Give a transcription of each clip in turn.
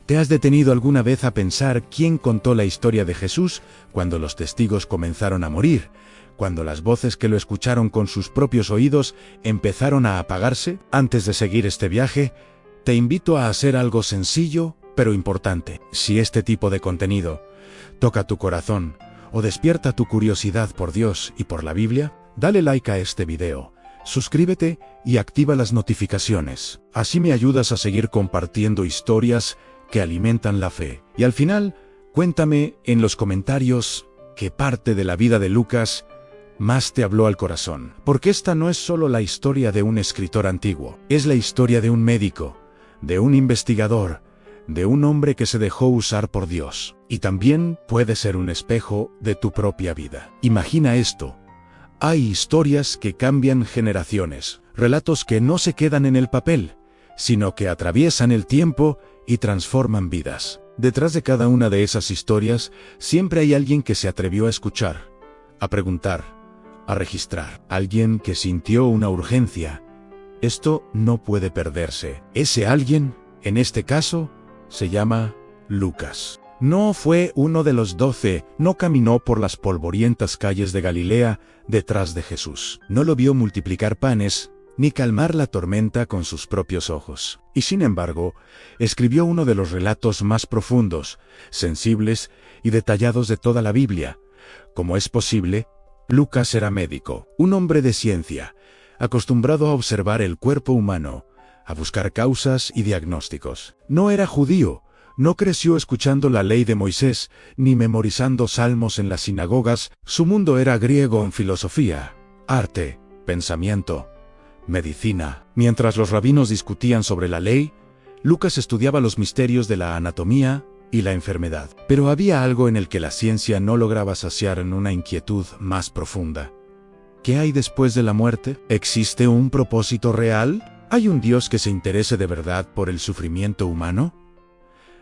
¿Te has detenido alguna vez a pensar quién contó la historia de Jesús cuando los testigos comenzaron a morir? Cuando las voces que lo escucharon con sus propios oídos empezaron a apagarse. Antes de seguir este viaje, te invito a hacer algo sencillo, pero importante. Si este tipo de contenido toca tu corazón o despierta tu curiosidad por Dios y por la Biblia, dale like a este video, suscríbete y activa las notificaciones. Así me ayudas a seguir compartiendo historias que alimentan la fe. Y al final, cuéntame en los comentarios qué parte de la vida de Lucas más te habló al corazón. Porque esta no es solo la historia de un escritor antiguo, es la historia de un médico, de un investigador, de un hombre que se dejó usar por Dios. Y también puede ser un espejo de tu propia vida. Imagina esto. Hay historias que cambian generaciones, relatos que no se quedan en el papel, sino que atraviesan el tiempo y transforman vidas. Detrás de cada una de esas historias, siempre hay alguien que se atrevió a escuchar, a preguntar, a registrar. Alguien que sintió una urgencia. Esto no puede perderse. Ese alguien, en este caso, se llama Lucas. No fue uno de los 12, no caminó por las polvorientas calles de Galilea detrás de Jesús. No lo vio multiplicar panes, ni calmar la tormenta con sus propios ojos. Y sin embargo, escribió uno de los relatos más profundos, sensibles y detallados de toda la Biblia. ¿Cómo es posible? Lucas era médico, un hombre de ciencia, acostumbrado a observar el cuerpo humano, a buscar causas y diagnósticos. No era judío, no creció escuchando la ley de Moisés, ni memorizando salmos en las sinagogas. Su mundo era griego en filosofía, arte, pensamiento, medicina. Mientras los rabinos discutían sobre la ley, Lucas estudiaba los misterios de la anatomía y la enfermedad. Pero había algo en el que la ciencia no lograba saciar en una inquietud más profunda. ¿Qué hay después de la muerte? ¿Existe un propósito real? ¿Hay un Dios que se interese de verdad por el sufrimiento humano?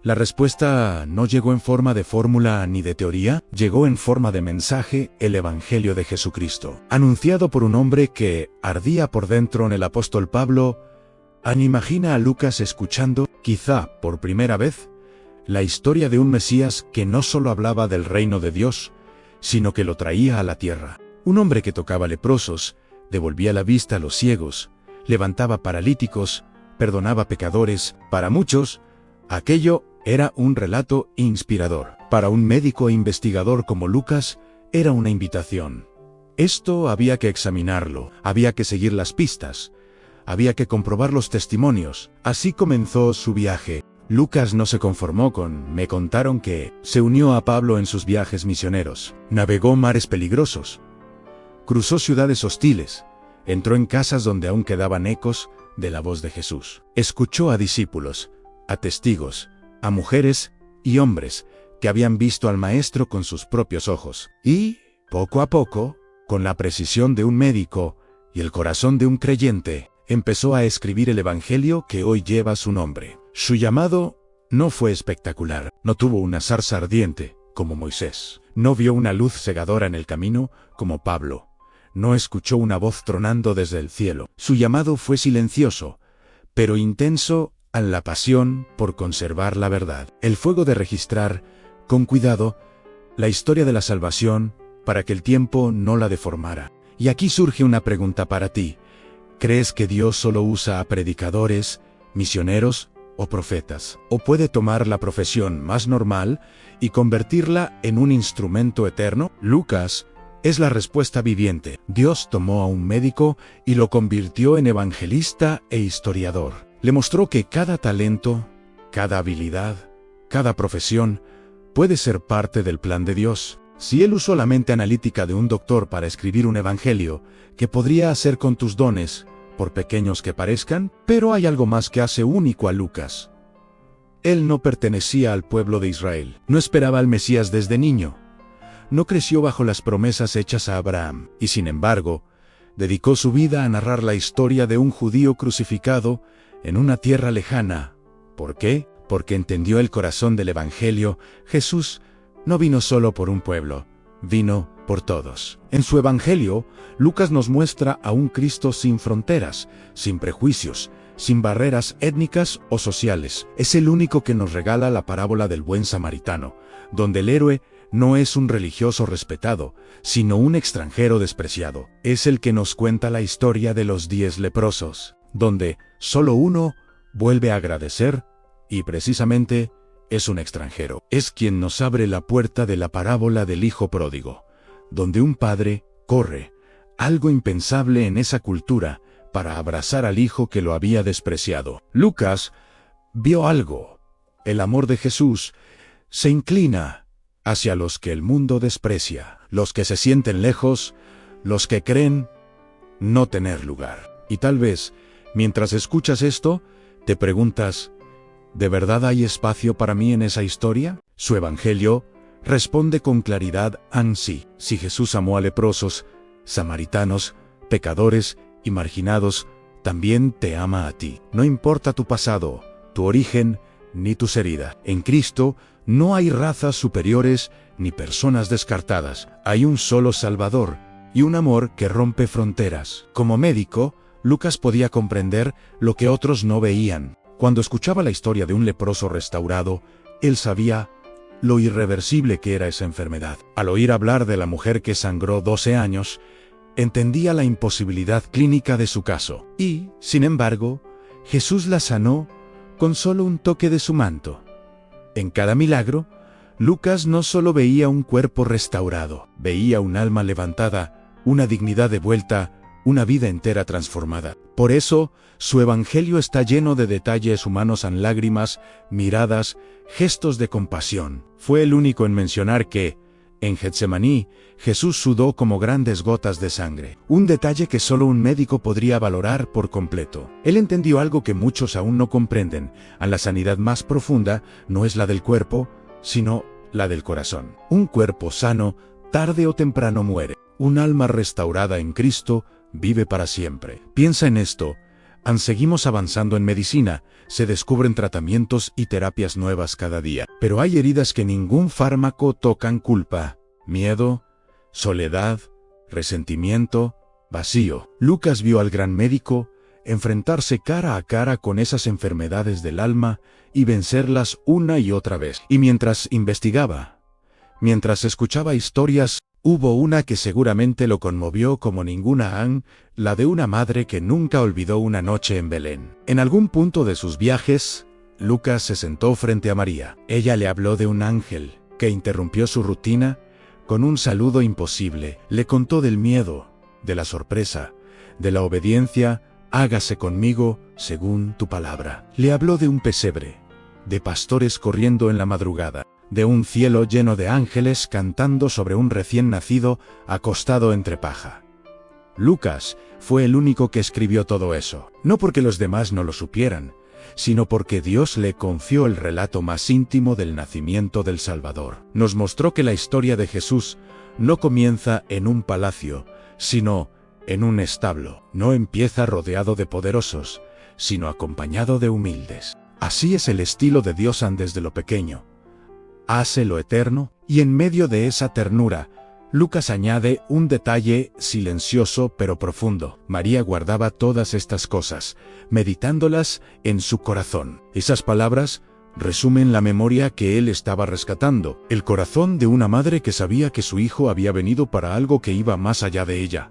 La respuesta no llegó en forma de fórmula ni de teoría, llegó en forma de mensaje, el Evangelio de Jesucristo, anunciado por un hombre que ardía por dentro en el apóstol Pablo. Imagina a Lucas escuchando, quizá por primera vez, la historia de un Mesías que no solo hablaba del reino de Dios, sino que lo traía a la tierra. Un hombre que tocaba leprosos, devolvía la vista a los ciegos, levantaba paralíticos, perdonaba pecadores. Para muchos, aquello era un relato inspirador. Para un médico e investigador como Lucas, era una invitación. Esto había que examinarlo, había que seguir las pistas, había que comprobar los testimonios. Así comenzó su viaje. Lucas no se conformó con "me contaron que". Se unió a Pablo en sus viajes misioneros. Navegó mares peligrosos. Cruzó ciudades hostiles. Entró en casas donde aún quedaban ecos de la voz de Jesús. Escuchó a discípulos, a testigos, a mujeres y hombres que habían visto al Maestro con sus propios ojos. Y, poco a poco, con la precisión de un médico y el corazón de un creyente, empezó a escribir el Evangelio que hoy lleva su nombre. Su llamado no fue espectacular, no tuvo una zarza ardiente, como Moisés. No vio una luz cegadora en el camino, como Pablo. No escuchó una voz tronando desde el cielo. Su llamado fue silencioso, pero intenso en la pasión por conservar la verdad. El fuego de registrar, con cuidado, la historia de la salvación, para que el tiempo no la deformara. Y aquí surge una pregunta para ti. ¿Crees que Dios solo usa a predicadores, misioneros o profetas? ¿O puede tomar la profesión más normal y convertirla en un instrumento eterno? Lucas es la respuesta viviente. Dios tomó a un médico y lo convirtió en evangelista e historiador. Le mostró que cada talento, cada habilidad, cada profesión puede ser parte del plan de Dios. Si Él usó la mente analítica de un doctor para escribir un evangelio, ¿qué podría hacer con tus dones, por pequeños que parezcan? Pero hay algo más que hace único a Lucas. Él no pertenecía al pueblo de Israel. No esperaba al Mesías desde niño. No creció bajo las promesas hechas a Abraham. Y sin embargo, dedicó su vida a narrar la historia de un judío crucificado en una tierra lejana. ¿Por qué? Porque entendió el corazón del Evangelio. Jesús no vino solo por un pueblo, vino por todos. En su Evangelio, Lucas nos muestra a un Cristo sin fronteras, sin prejuicios, sin barreras étnicas o sociales. Es el único que nos regala la parábola del buen samaritano, donde el héroe no es un religioso respetado, sino un extranjero despreciado. Es el que nos cuenta la historia de los 10 leprosos, donde solo uno vuelve a agradecer, y precisamente es un extranjero. Es quien nos abre la puerta de la parábola del hijo pródigo, donde un padre corre, algo impensable en esa cultura, para abrazar al hijo que lo había despreciado. Lucas vio algo. El amor de Jesús se inclina hacia los que el mundo desprecia, los que se sienten lejos, los que creen no tener lugar. Y tal vez, mientras escuchas esto, te preguntas, ¿de verdad hay espacio para mí en esa historia? Su evangelio responde con claridad sí. Si Jesús amó a leprosos, samaritanos, pecadores y marginados, también te ama a ti. No importa tu pasado, tu origen, ni tus heridas. En Cristo no hay razas superiores ni personas descartadas. Hay un solo Salvador y un amor que rompe fronteras. Como médico, Lucas podía comprender lo que otros no veían. Cuando escuchaba la historia de un leproso restaurado, él sabía lo irreversible que era esa enfermedad. Al oír hablar de la mujer que sangró 12 años, entendía la imposibilidad clínica de su caso. Y, sin embargo, Jesús la sanó con solo un toque de su manto. En cada milagro, Lucas no solo veía un cuerpo restaurado, veía un alma levantada, una dignidad devuelta, una vida entera transformada. Por eso, su evangelio está lleno de detalles humanos en lágrimas, miradas, gestos de compasión. Fue el único en mencionar que, en Getsemaní, Jesús sudó como grandes gotas de sangre. Un detalle que solo un médico podría valorar por completo. Él entendió algo que muchos aún no comprenden. La sanidad más profunda no es la del cuerpo, sino la del corazón. Un cuerpo sano, tarde o temprano muere. Un alma restaurada en Cristo vive para siempre. Piensa en esto. Seguimos avanzando en medicina, se descubren tratamientos y terapias nuevas cada día. Pero hay heridas que ningún fármaco tocan: culpa, miedo, soledad, resentimiento, vacío. Lucas vio al gran médico enfrentarse cara a cara con esas enfermedades del alma y vencerlas una y otra vez. Y mientras investigaba, mientras escuchaba historias, hubo una que seguramente lo conmovió como ninguna la de una madre que nunca olvidó una noche en Belén. En algún punto de sus viajes, Lucas se sentó frente a María. Ella le habló de un ángel que interrumpió su rutina con un saludo imposible. Le contó del miedo, de la sorpresa, de la obediencia: hágase conmigo según tu palabra. Le habló de un pesebre, de pastores corriendo en la madrugada, de un cielo lleno de ángeles cantando sobre un recién nacido acostado entre paja. Lucas fue el único que escribió todo eso, no porque los demás no lo supieran, sino porque Dios le confió el relato más íntimo del nacimiento del Salvador. Nos mostró que la historia de Jesús no comienza en un palacio, sino en un establo. No empieza rodeado de poderosos, sino acompañado de humildes. Así es el estilo de Dios desde lo pequeño. Hace lo eterno, y en medio de esa ternura, Lucas añade un detalle silencioso pero profundo. María guardaba todas estas cosas, meditándolas en su corazón. Esas palabras resumen la memoria que él estaba rescatando, el corazón de una madre que sabía que su hijo había venido para algo que iba más allá de ella,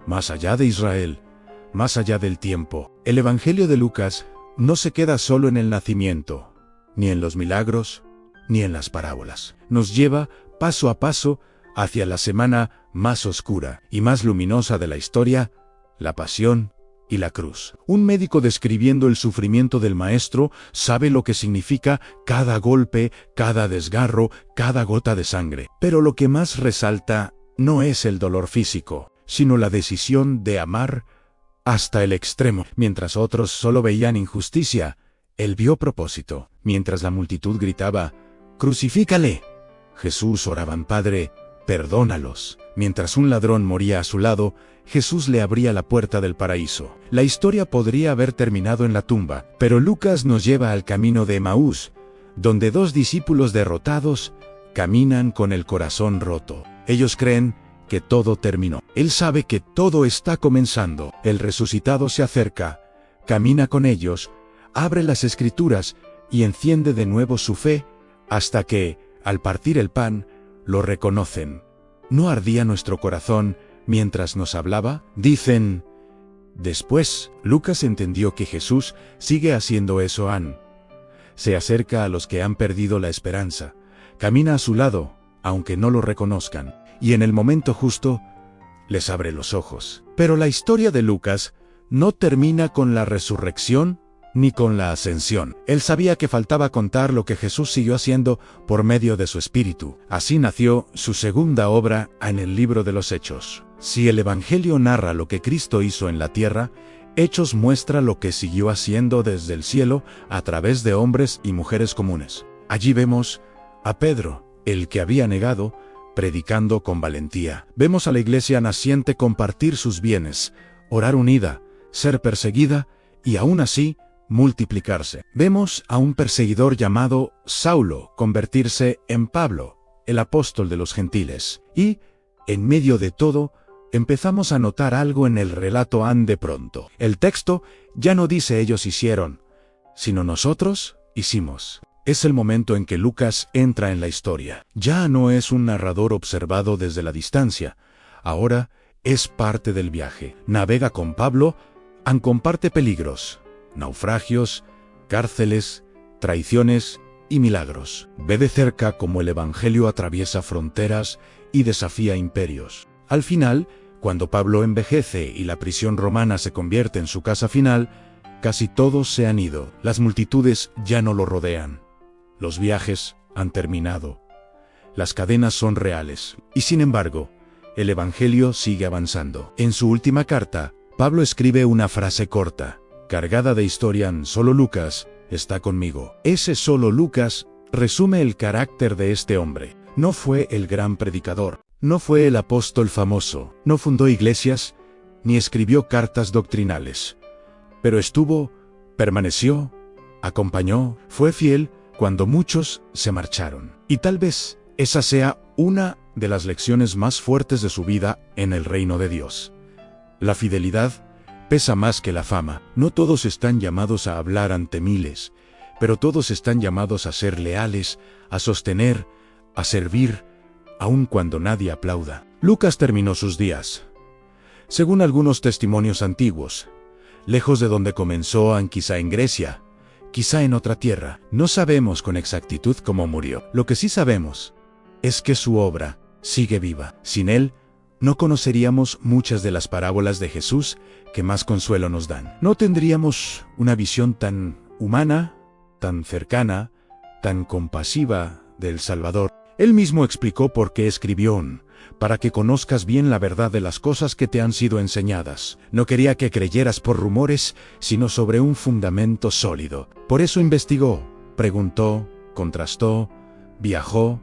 más allá de Israel, más allá del tiempo. El Evangelio de Lucas no se queda solo en el nacimiento, ni en los milagros, ni en las parábolas. Nos lleva, paso a paso, hacia la semana más oscura y más luminosa de la historia, la pasión y la cruz. Un médico describiendo el sufrimiento del Maestro sabe lo que significa cada golpe, cada desgarro, cada gota de sangre. Pero lo que más resalta no es el dolor físico, sino la decisión de amar hasta el extremo. Mientras otros solo veían injusticia, él vio propósito. Mientras la multitud gritaba: «¡Crucifícale!», Jesús oraba: «Padre, perdónalos». Mientras un ladrón moría a su lado, Jesús le abría la puerta del paraíso. La historia podría haber terminado en la tumba, pero Lucas nos lleva al camino de Emaús, donde dos discípulos derrotados caminan con el corazón roto. Ellos creen que todo terminó. Él sabe que todo está comenzando. El resucitado se acerca, camina con ellos, abre las Escrituras y enciende de nuevo su fe, hasta que, al partir el pan, lo reconocen. ¿No ardía nuestro corazón mientras nos hablaba? Dicen. Después, Lucas entendió que Jesús sigue haciendo eso. Se acerca a los que han perdido la esperanza, camina a su lado, aunque no lo reconozcan, y en el momento justo, les abre los ojos. Pero la historia de Lucas no termina con la resurrección ni con la ascensión. Él sabía que faltaba contar lo que Jesús siguió haciendo por medio de su Espíritu. Así nació su segunda obra en el libro de los Hechos. Si el Evangelio narra lo que Cristo hizo en la tierra, Hechos muestra lo que siguió haciendo desde el cielo a través de hombres y mujeres comunes. Allí vemos a Pedro, el que había negado, predicando con valentía. Vemos a la iglesia naciente compartir sus bienes, orar unida, ser perseguida y aún así multiplicarse. Vemos a un perseguidor llamado Saulo convertirse en Pablo, el apóstol de los gentiles. Y, en medio de todo, empezamos a notar algo en el relato de pronto. El texto ya no dice ellos hicieron, sino nosotros hicimos. Es el momento en que Lucas entra en la historia. Ya no es un narrador observado desde la distancia. Ahora es parte del viaje. Navega con Pablo, comparte peligros, naufragios, cárceles, traiciones y milagros. Ve de cerca cómo el Evangelio atraviesa fronteras y desafía imperios. Al final, cuando Pablo envejece y la prisión romana se convierte en su casa final, casi todos se han ido. Las multitudes ya no lo rodean. Los viajes han terminado. Las cadenas son reales. Y sin embargo, el Evangelio sigue avanzando. En su última carta, Pablo escribe una frase corta, cargada de historia. Solo Lucas está conmigo. Ese solo Lucas resume el carácter de este hombre. No fue el gran predicador, no fue el apóstol famoso, no fundó iglesias, ni escribió cartas doctrinales. Pero permaneció, acompañó, fue fiel cuando muchos se marcharon. Y tal vez esa sea una de las lecciones más fuertes de su vida en el reino de Dios. La fidelidad pesa más que la fama. No todos están llamados a hablar ante miles, pero todos están llamados a ser leales, a sostener, a servir, aun cuando nadie aplauda. Lucas terminó sus días, según algunos testimonios antiguos, lejos de donde comenzó, quizá en Grecia, quizá en otra tierra. No sabemos con exactitud cómo murió. Lo que sí sabemos es que su obra sigue viva. Sin él, no conoceríamos muchas de las parábolas de Jesús que más consuelo nos dan. No tendríamos una visión tan humana, tan cercana, tan compasiva del Salvador. Él mismo explicó por qué escribió, para que conozcas bien la verdad de las cosas que te han sido enseñadas. No quería que creyeras por rumores, sino sobre un fundamento sólido. Por eso investigó, preguntó, contrastó, viajó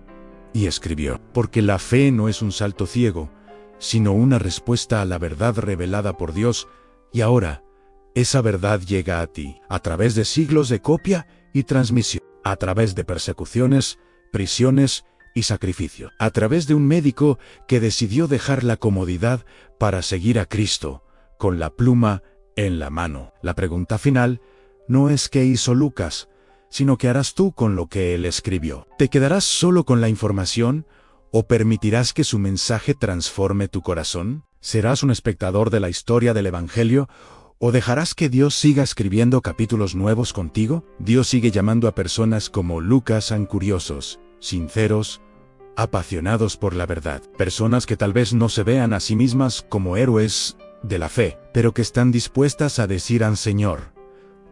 y escribió. Porque la fe no es un salto ciego, sino una respuesta a la verdad revelada por Dios, y ahora, esa verdad llega a ti, a través de siglos de copia y transmisión, a través de persecuciones, prisiones y sacrificio, a través de un médico que decidió dejar la comodidad para seguir a Cristo, con la pluma en la mano. La pregunta final no es qué hizo Lucas, sino qué harás tú con lo que él escribió. ¿Te quedarás solo con la información o permitirás que su mensaje transforme tu corazón? ¿Serás un espectador de la historia del Evangelio o dejarás que Dios siga escribiendo capítulos nuevos contigo? Dios sigue llamando a personas como Lucas, curiosos, sinceros, apasionados por la verdad. Personas que tal vez no se vean a sí mismas como héroes de la fe, pero que están dispuestas a decir al Señor,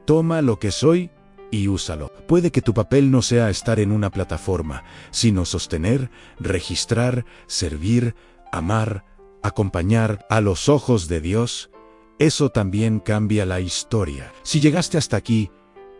toma lo que soy y úsalo. Puede que tu papel no sea estar en una plataforma, sino sostener, registrar, servir, amar, acompañar. A los ojos de Dios, eso también cambia la historia. Si llegaste hasta aquí,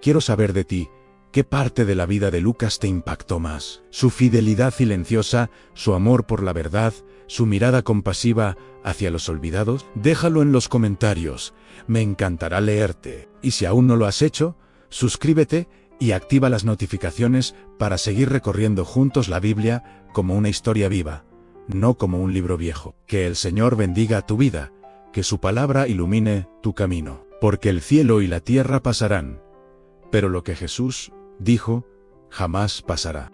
quiero saber de ti, ¿qué parte de la vida de Lucas te impactó más? ¿Su fidelidad silenciosa, su amor por la verdad, su mirada compasiva hacia los olvidados? Déjalo en los comentarios, me encantará leerte. Y si aún no lo has hecho, suscríbete y activa las notificaciones para seguir recorriendo juntos la Biblia como una historia viva, no como un libro viejo. Que el Señor bendiga tu vida, que su palabra ilumine tu camino. porque el cielo y la tierra pasarán, pero lo que Jesús dijo jamás pasará.